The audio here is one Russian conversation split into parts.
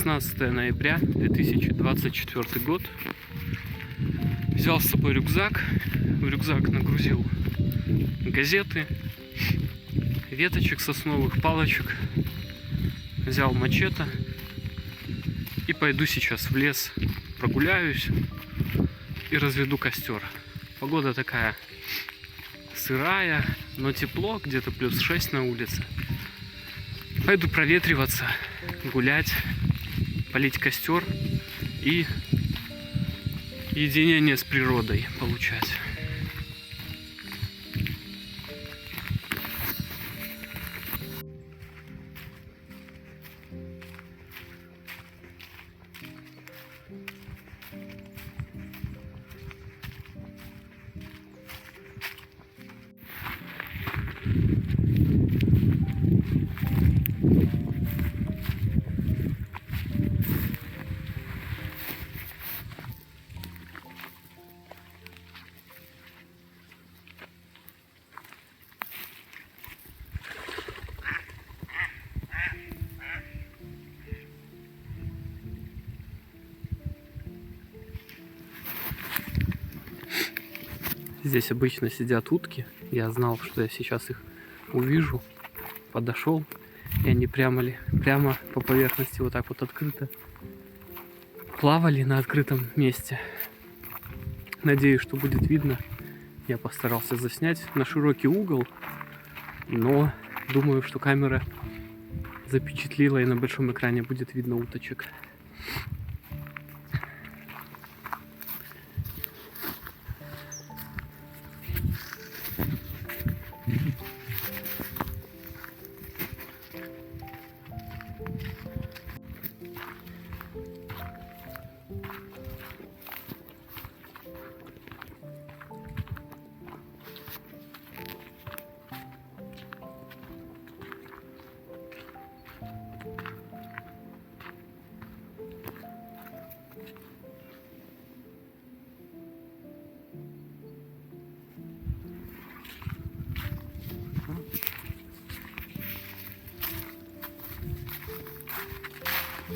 16 ноября 2024 год. Взял с собой рюкзак. В рюкзак нагрузил газеты, веточек сосновых, палочек. Взял мачете. И пойду сейчас в лес, прогуляюсь и разведу костер. Погода такая сырая, но тепло, где-то плюс 6 на улице. Пойду проветриваться, гулять, полить костер и единение с природой получать. Здесь обычно сидят утки. Я знал, что я сейчас их увижу. Подошел, и они прямо по поверхности вот так вот открыто плавали на открытом месте. Надеюсь, что будет видно. Я постарался заснять на широкий угол, но думаю, что камера запечатлила и на большом экране будет видно уточек.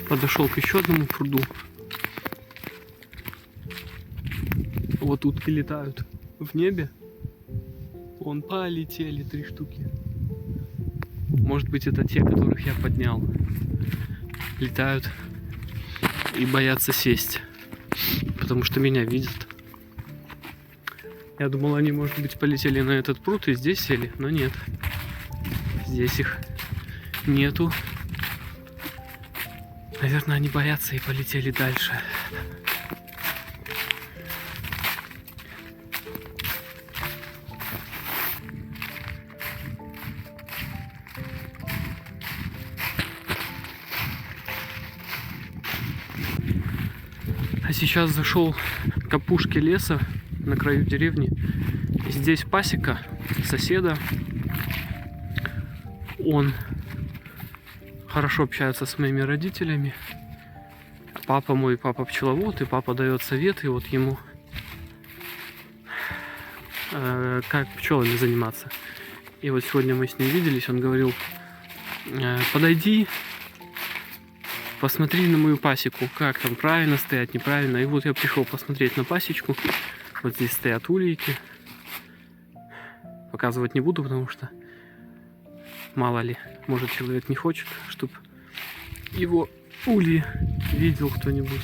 Подошел к еще одному пруду. Вот утки летают в небе. Вон полетели 3 штуки. Может быть, это те, которых я поднял. Летают и боятся сесть, потому что меня видят. Я думал, они, может быть, полетели на этот пруд и здесь сели, но нет. Здесь их нету. Наверное, они боятся и полетели дальше. А сейчас зашел к опушке леса на краю деревни. Здесь пасека соседа. Он хорошо общается с моими родителями. Папа мой, папа пчеловод, и папа дает советы вот ему, как пчелами заниматься. И вот сегодня мы с ним виделись, он говорил: подойди, посмотри на мою пасеку, как там правильно стоять, неправильно. И вот я пришел посмотреть на пасечку. Вот здесь стоят ульи. Показывать не буду, потому что мало ли, может, человек не хочет, чтобы его ульи видел кто-нибудь.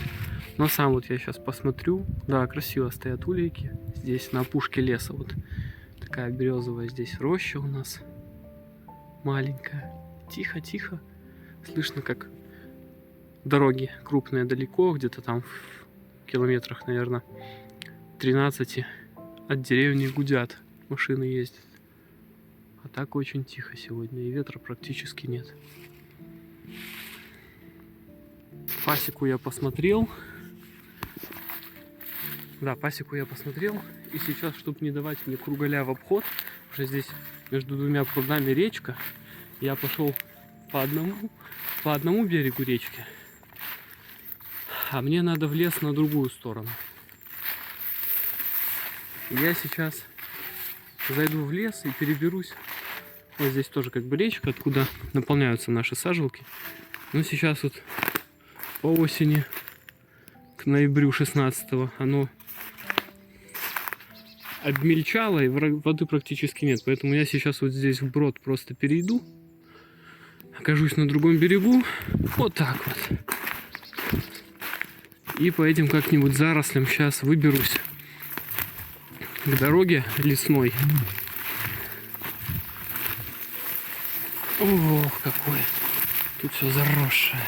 Но сам вот я сейчас посмотрю. Да, красиво стоят ульи. Здесь на опушке леса вот такая березовая здесь роща у нас. Маленькая. Тихо-тихо. Слышно, как дороги крупные далеко, где-то там в километрах, наверное, 13 от деревни гудят. Машины ездят. А так очень тихо сегодня, и ветра практически нет. Пасеку я посмотрел. Да, пасеку я посмотрел. И сейчас, чтобы не давать мне кругаля в обход, уже здесь между двумя прудами речка, я пошел по одному берегу речки, а мне надо в лес на другую сторону. Я сейчас зайду в лес и переберусь. Вот здесь тоже как бы речка, откуда наполняются наши сажалки. Но сейчас вот по осени, к ноябрю 16-го, оно обмельчало и воды практически нет. Поэтому я сейчас вот здесь вброд просто перейду, окажусь на другом берегу, вот так вот. И по этим как-нибудь зарослям сейчас выберусь к дороге лесной. Ох, какое тут все заросшее.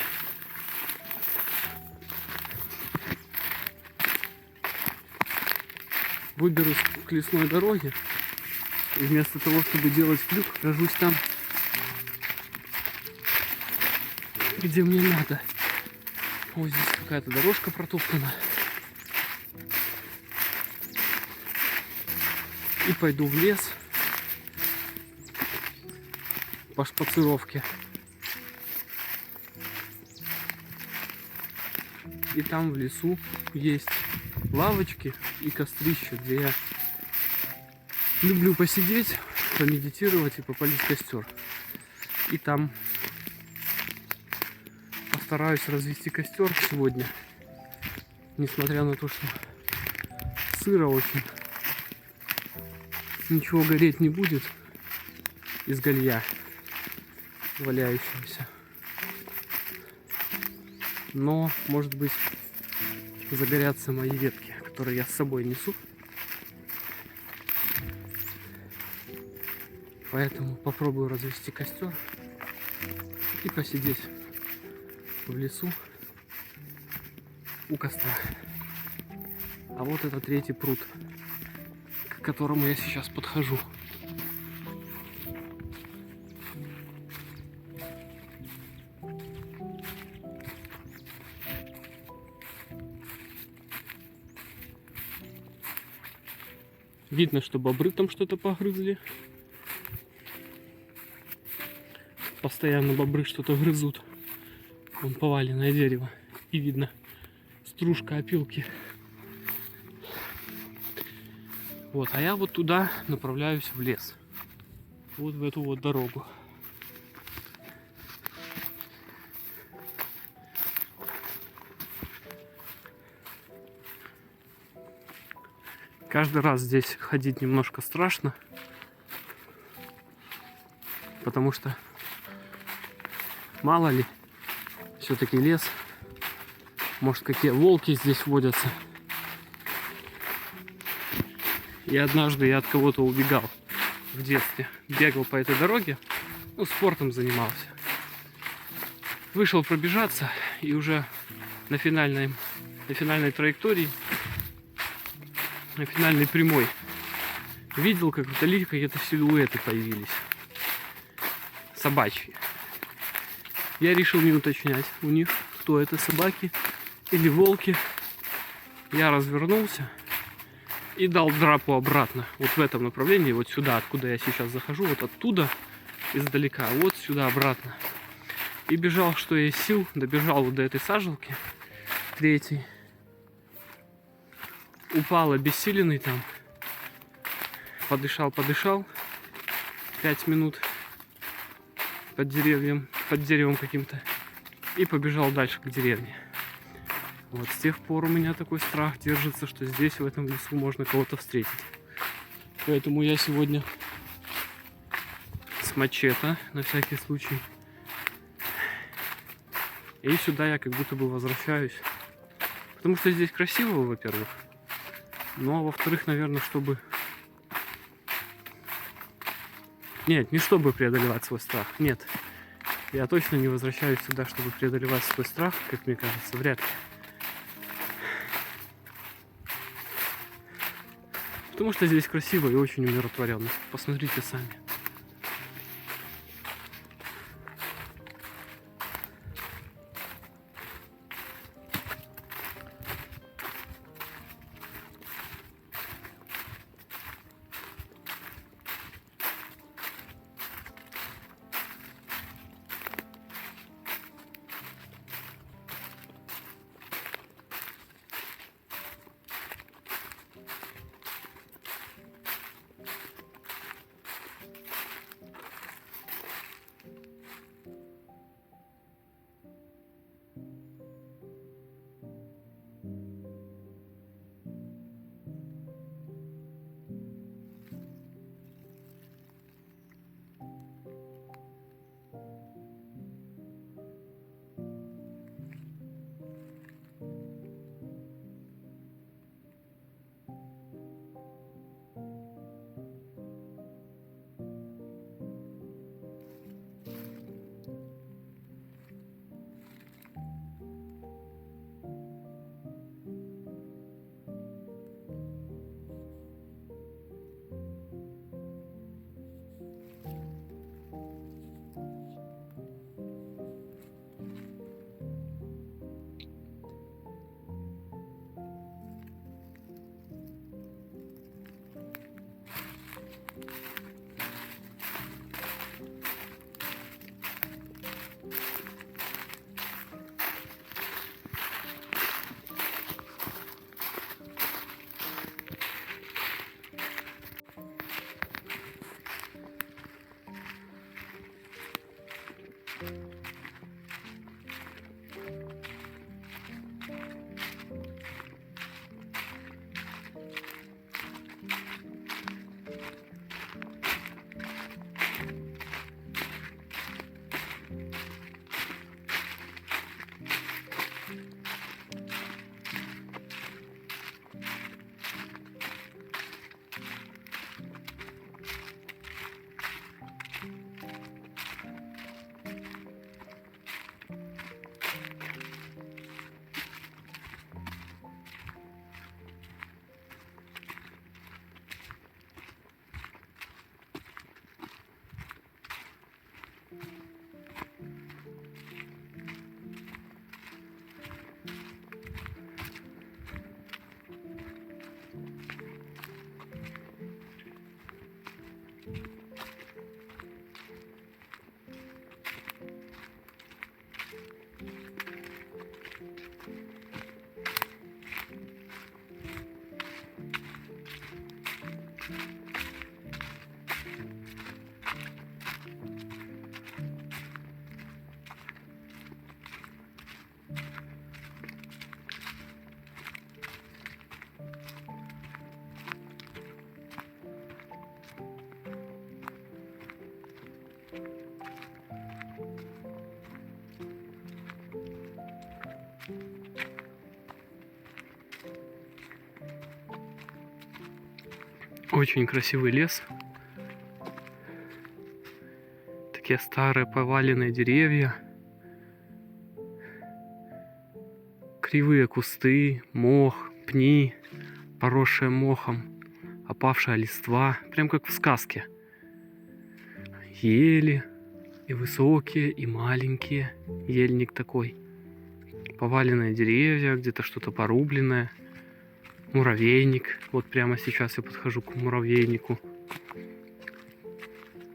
Выберусь к лесной дороге. И вместо того, чтобы делать крюк, окажусь там, где мне надо. Вот здесь какая-то дорожка протоптана. И пойду в лес по шпацировке. И там в лесу есть лавочки и кострища, где я люблю посидеть, помедитировать и попалить костер. И там постараюсь развести костер сегодня, несмотря на то, что сыро очень. Ничего гореть не будет из галья валяющегося. Но, может быть, загорятся мои ветки, которые я с собой несу. Поэтому попробую развести костер и посидеть в лесу у костра. А вот это третий пруд, к которому я сейчас подхожу. Видно, что бобры там что-то погрызли. Постоянно бобры что-то грызут. Вон поваленное дерево. И видно стружка опилки. Вот, а я вот туда направляюсь в лес. Вот в эту вот дорогу. Каждый раз здесь ходить немножко страшно, потому что мало ли, все-таки лес, может какие волки здесь водятся. И однажды я от кого-то убегал в детстве, бегал по этой дороге, ну, спортом занимался. Вышел пробежаться и уже на финальной траектории, на финальной прямой видел, как вдали какие-то силуэты появились. Собачьи. Я решил не уточнять у них, кто это, собаки или волки. Я развернулся и дал драпу обратно. Вот в этом направлении, вот сюда, откуда я сейчас захожу, вот оттуда, издалека, вот сюда обратно. И бежал, что есть сил, добежал вот до этой сажалки, третий. Упал обессиленный там. Подышал 5 минут под деревом каким-то. И побежал дальше к деревне. Вот с тех пор у меня такой страх держится, что здесь, в этом лесу, можно кого-то встретить. Поэтому я сегодня с мачете, на всякий случай. И сюда я как будто бы возвращаюсь. Потому что здесь красиво, во-первых. Ну, а во-вторых, наверное, чтобы... Нет, не чтобы преодолевать свой страх. Нет. Я точно не возвращаюсь сюда, чтобы преодолевать свой страх, как мне кажется, вряд ли. Потому что здесь красиво и очень умиротворенно. Посмотрите сами. Очень красивый лес. Такие старые поваленные деревья. Кривые кусты, мох, пни, поросшие мохом, опавшая листва. Прям как в сказке. Ели. И высокие, и маленькие. Ельник такой. Поваленные деревья, где-то что-то порубленное. Муравейник. Вот прямо сейчас я подхожу к муравейнику.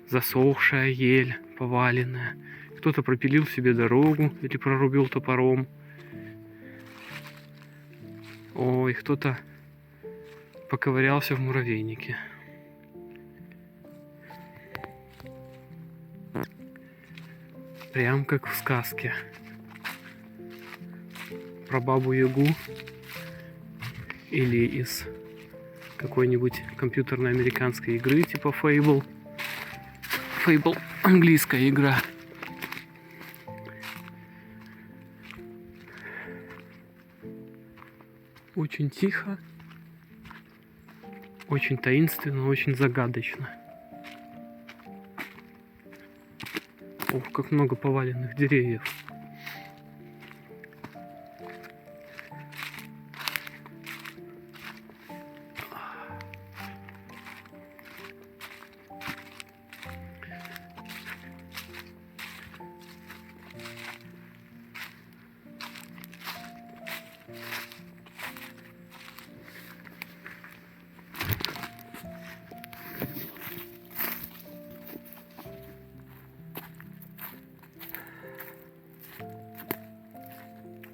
Засохшая ель, поваленная. Кто-то пропилил себе дорогу или прорубил топором. Ой, кто-то поковырялся в муравейнике. Прям как в сказке. Про бабу-ягу. Или из какой-нибудь компьютерной американской игры типа Fable. Fable — английская игра. Очень тихо, очень таинственно, очень загадочно. Ох, как много поваленных деревьев.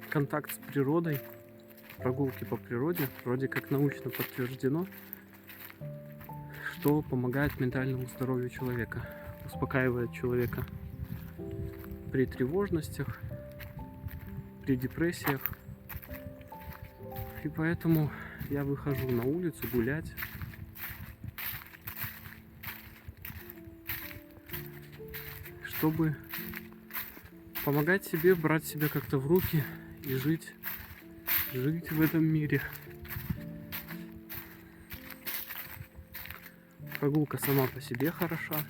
Контакт с природой, прогулки по природе, вроде как научно подтверждено, что помогает ментальному здоровью человека, успокаивает человека при тревожностях, при депрессиях. И поэтому я выхожу на улицу гулять. Чтобы помогать себе, брать себя как-то в руки и жить в этом мире. Прогулка сама по себе хороша.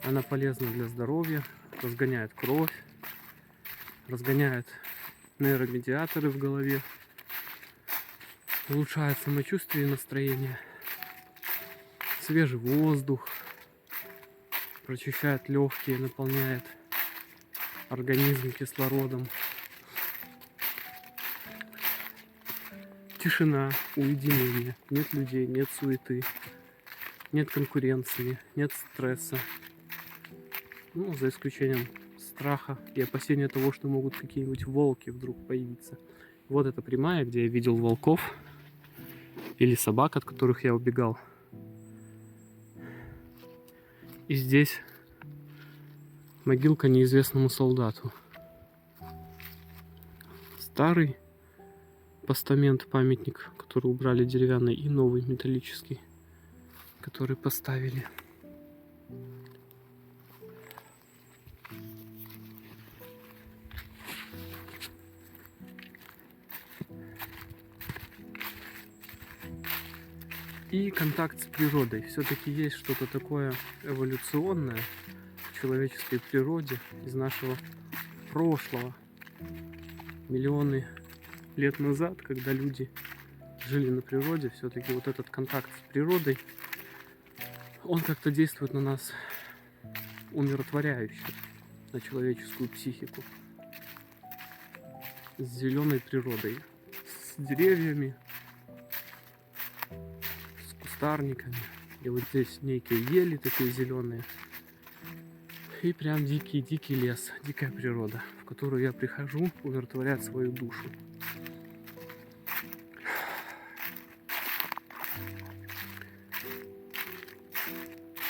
Она полезна для здоровья, разгоняет кровь, разгоняет нейромедиаторы в голове, улучшает самочувствие и настроение. Свежий воздух прочищает легкие, наполняет организм кислородом. Тишина, уединение, нет людей, нет суеты, нет конкуренции, нет стресса. Ну, за исключением страха и опасения того, что могут какие-нибудь волки вдруг появиться. Вот эта прямая, где я видел волков или собак, от которых я убегал. И здесь могилка неизвестному солдату. Старый постамент, памятник, который убрали деревянный, и новый металлический, который поставили. И контакт с природой. Все-таки есть что-то такое эволюционное в человеческой природе из нашего прошлого. Миллионы лет назад, когда люди жили на природе, все-таки вот этот контакт с природой, он как-то действует на нас умиротворяюще, на человеческую психику. С зеленой природой, с деревьями, с кустарниками. И вот здесь некие ели такие зеленые. И прям дикий лес, дикая природа, в которую я прихожу умиротворять свою душу.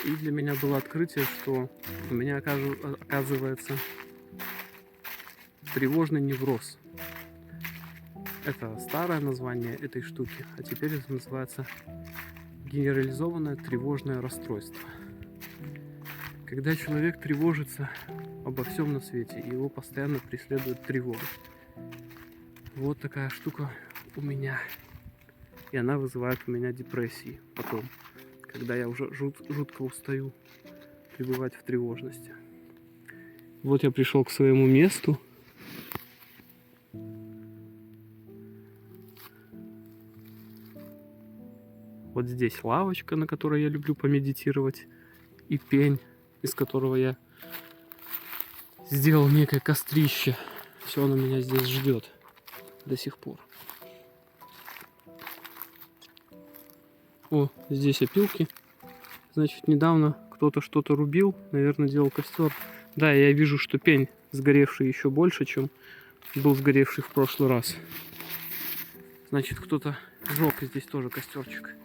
И для меня было открытие, что у меня оказывается тревожный невроз. Это старое название этой штуки, а теперь это называется генерализованное тревожное расстройство. Когда человек тревожится обо всем на свете, и его постоянно преследует тревога. Вот такая штука у меня. и она вызывает у меня депрессии потом, когда я уже жутко устаю пребывать в тревожности. Вот я пришел к своему месту. Вот здесь лавочка, на которой я люблю помедитировать, и пень, из которого я сделал некое кострище. Все оно меня здесь ждет до сих пор. О, здесь опилки. Значит, недавно кто-то что-то рубил, наверное, делал костер. Да, я вижу, что пень сгоревший еще больше, чем был сгоревший в прошлый раз. Значит, кто-то жег здесь тоже костерчик.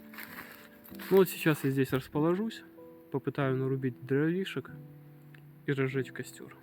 Ну вот сейчас я здесь расположусь, попытаюсь нарубить дровишек и разжечь костер.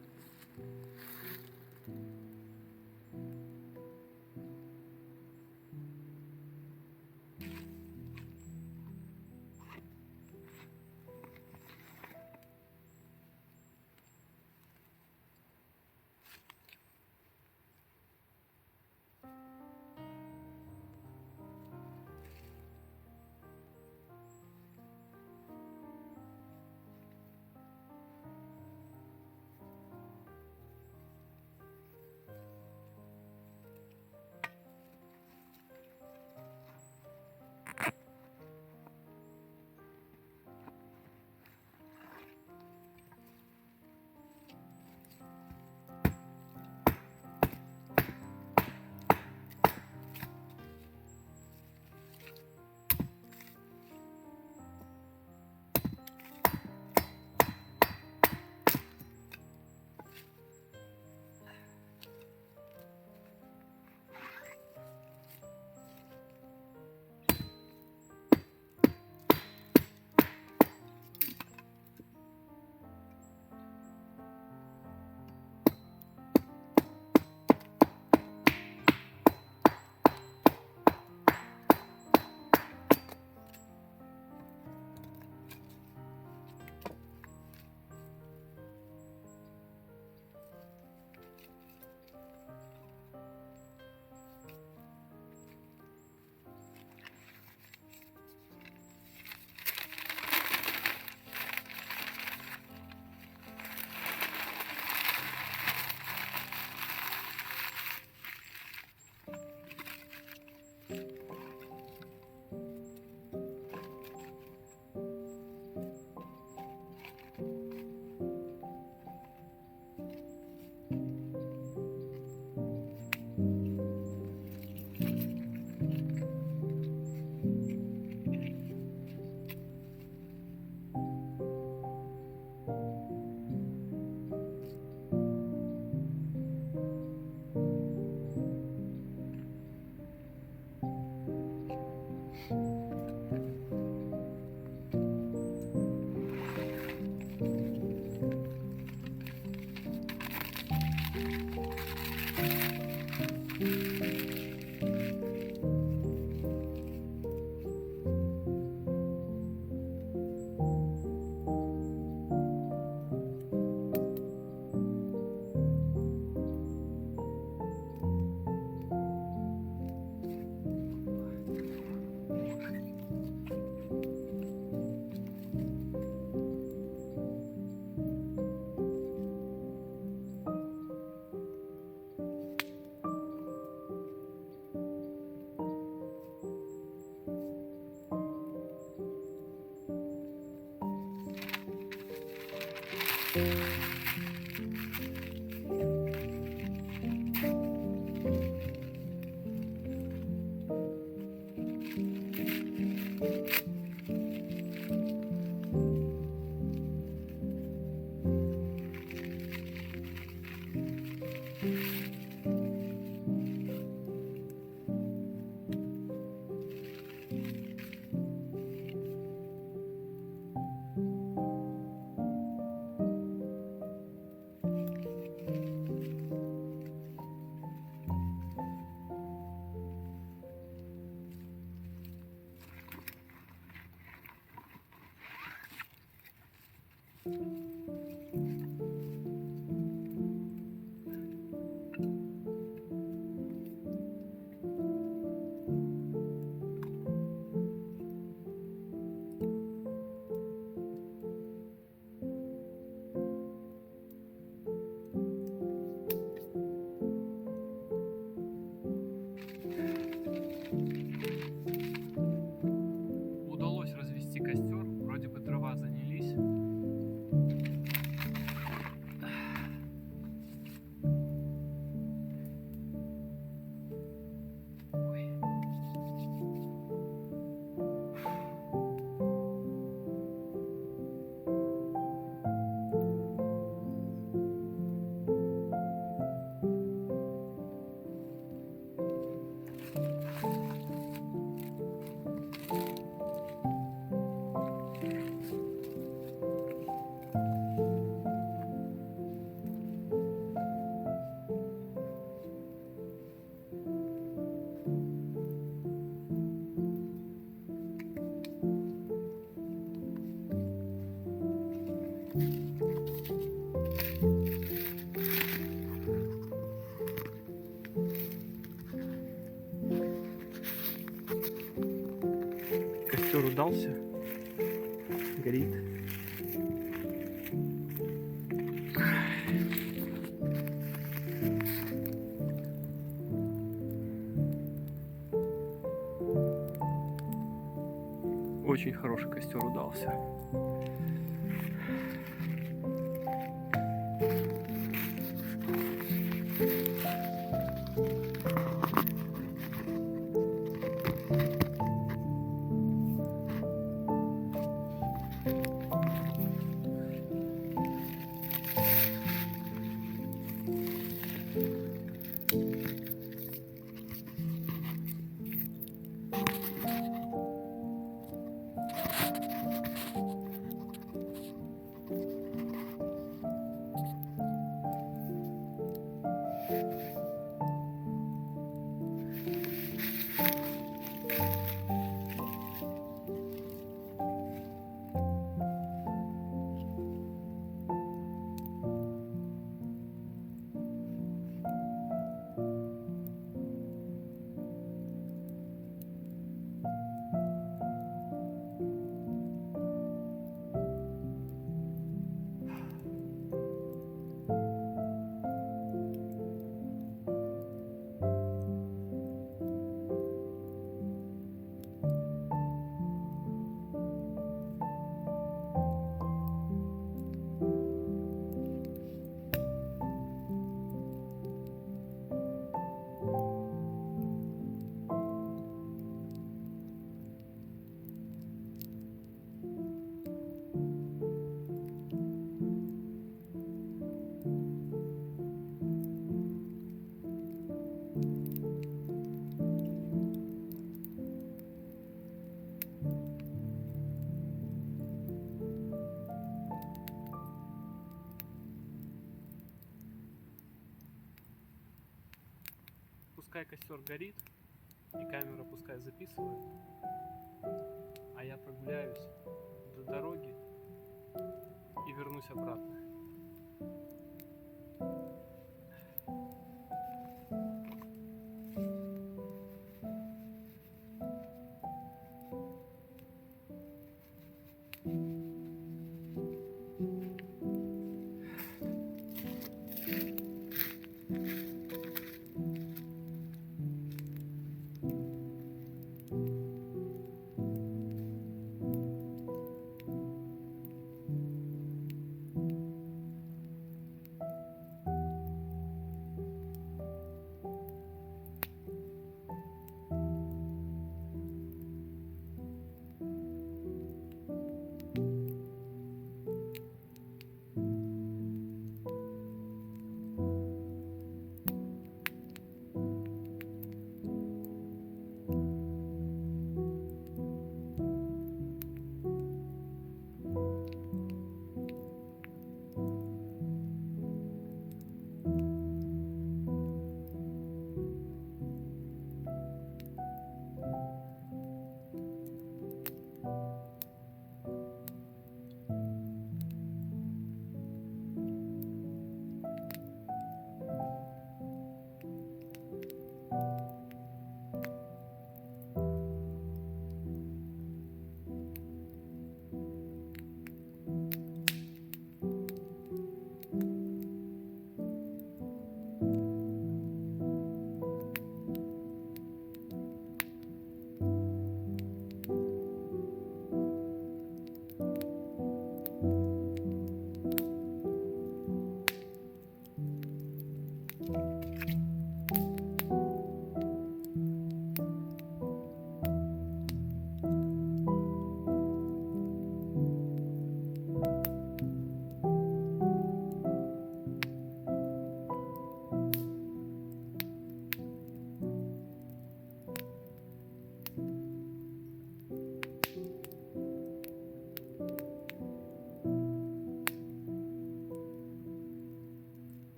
костер удался. Горит. Очень хороший костер удался. Пускай костер горит, и камера пускай записывает, а я прогуляюсь до дороги и вернусь обратно.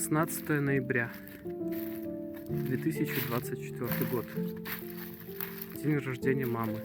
16 ноября 2024 год. День рождения мамы.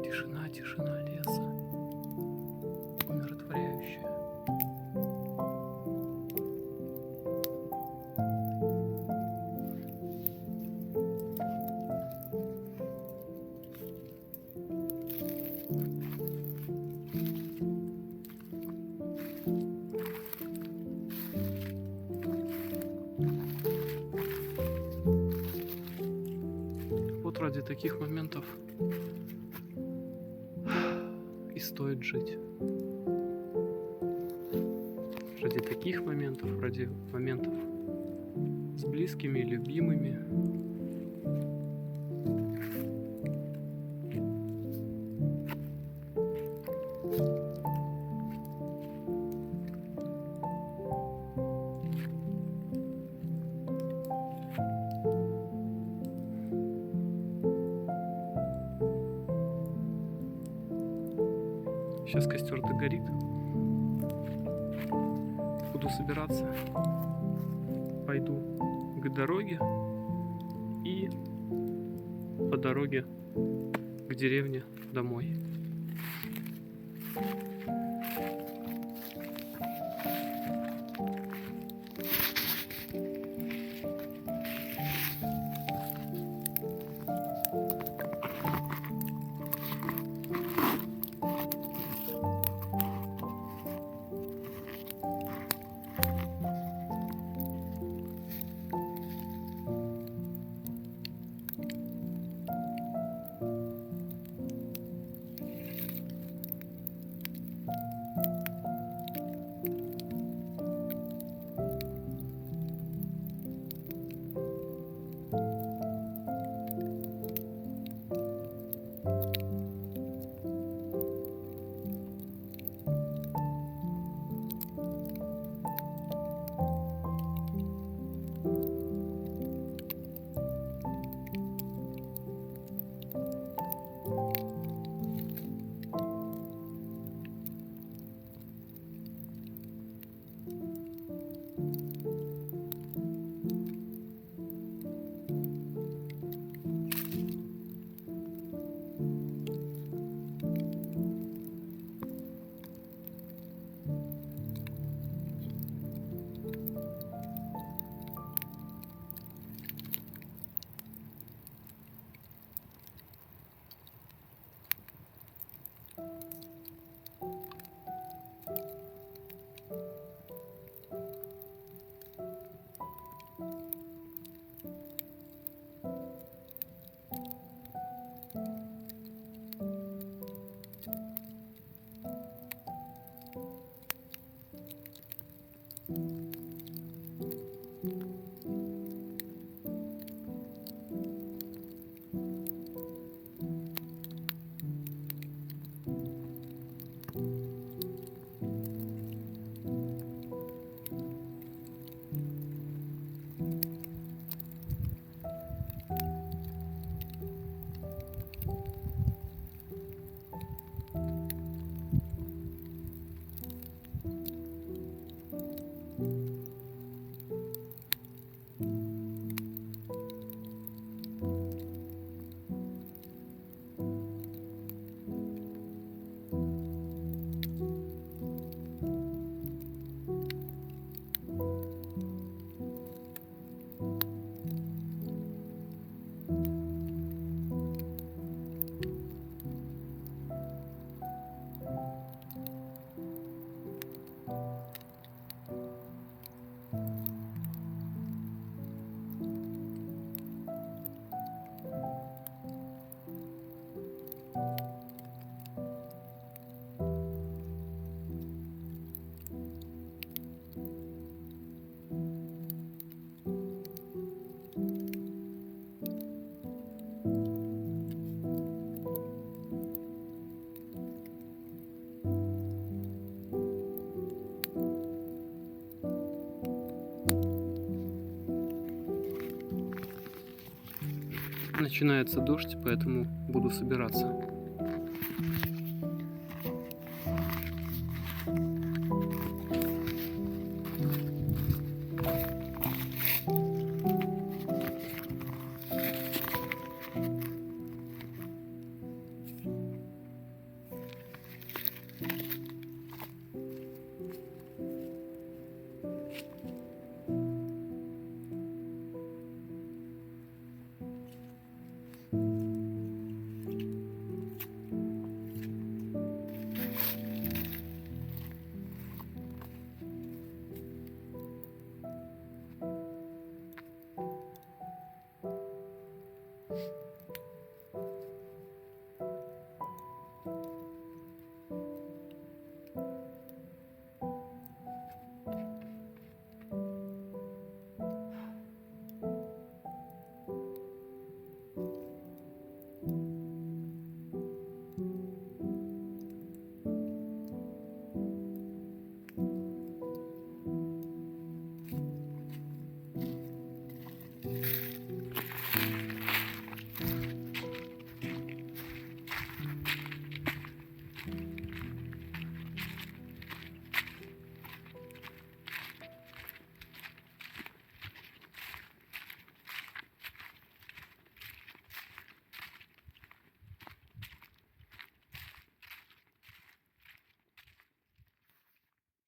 Тишина, тишина леса, умиротворяющая. Вот ради таких моментов и стоит жить. Ради таких моментов, ради моментов с близкими, любимыми. Сейчас костер догорит. Буду собираться. Пойду к дороге и по дороге к деревне домой. Начинается дождь, поэтому буду собираться.